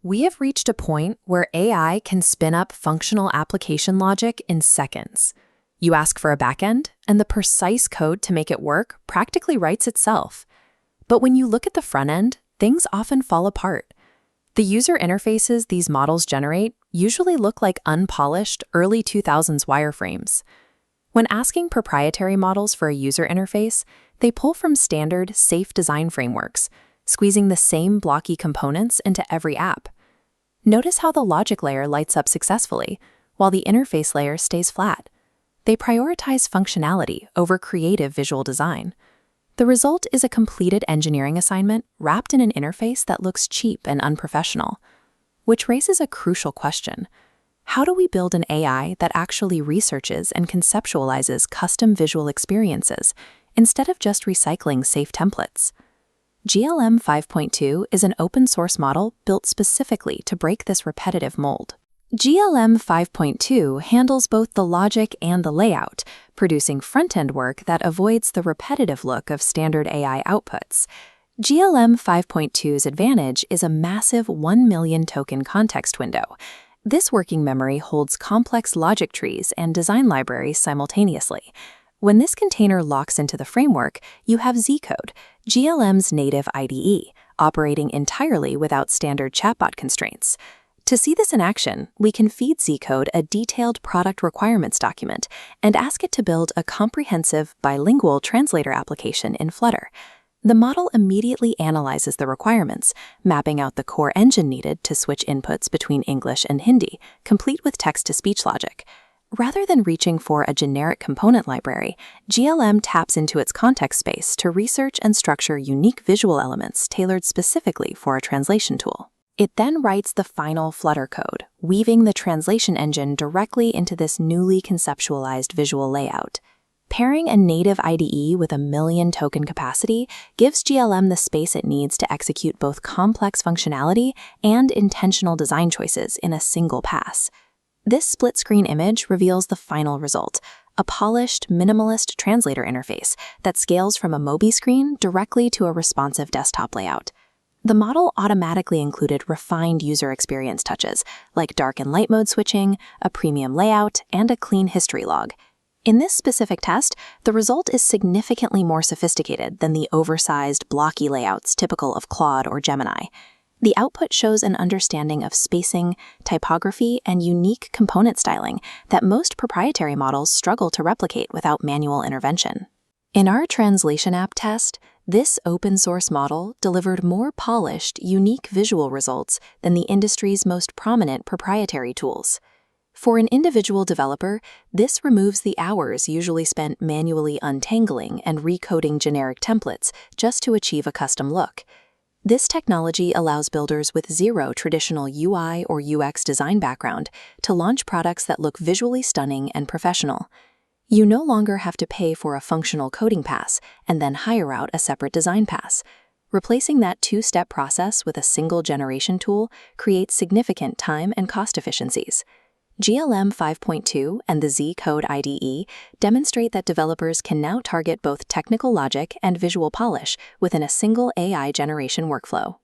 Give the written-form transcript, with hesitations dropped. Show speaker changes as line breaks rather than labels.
We have reached a point where AI can spin up functional application logic in seconds. You ask for a backend, and the precise code to make it work practically writes itself. But when you look at the front end, things often fall apart. The user interfaces these models generate usually look like unpolished early 2000s wireframes. When asking proprietary models for a user interface, they pull from standard, safe design frameworks, squeezing the same blocky components into every app. Notice how the logic layer lights up successfully, while the interface layer stays flat. They prioritize functionality over creative visual design. The result is a completed engineering assignment wrapped in an interface that looks cheap and unprofessional. Which raises a crucial question. How do we build an AI that actually researches and conceptualizes custom visual experiences instead of just recycling safe templates? GLM 5.2 is an open-source model built specifically to break this repetitive mold. GLM 5.2 handles both the logic and the layout, producing front-end work that avoids the repetitive look of standard AI outputs. GLM 5.2's advantage is a massive 1 million token context window. This working memory holds complex logic trees and design libraries simultaneously. When this container locks into the framework, you have Z Code, GLM's native IDE, operating entirely without standard chatbot constraints. To see this in action, we can feed Z Code a detailed product requirements document and ask it to build a comprehensive bilingual translator application in Flutter. The model immediately analyzes the requirements, mapping out the core engine needed to switch inputs between English and Hindi, complete with text-to-speech logic. Rather than reaching for a generic component library, GLM taps into its context space to research and structure unique visual elements tailored specifically for a translation tool. It then writes the final Flutter code, weaving the translation engine directly into this newly conceptualized visual layout. Pairing a native IDE with 1 million token capacity gives GLM the space it needs to execute both complex functionality and intentional design choices in a single pass. This split-screen image reveals the final result, a polished, minimalist translator interface that scales from a Mobi screen directly to a responsive desktop layout. The model automatically included refined user experience touches, like dark and light mode switching, a premium layout, and a clean history log. In this specific test, the result is significantly more sophisticated than the oversized, blocky layouts typical of Claude or Gemini. The output shows an understanding of spacing, typography, and unique component styling that most proprietary models struggle to replicate without manual intervention. In our translation app test, this open-source model delivered more polished, unique visual results than the industry's most prominent proprietary tools. For an individual developer, this removes the hours usually spent manually untangling and recoding generic templates just to achieve a custom look. This technology allows builders with zero traditional UI or UX design background to launch products that look visually stunning and professional. You no longer have to pay for a functional coding pass and then hire out a separate design pass. Replacing that two-step process with a single generation tool creates significant time and cost efficiencies. GLM 5.2 and the Z Code IDE demonstrate that developers can now target both technical logic and visual polish within a single AI generation workflow.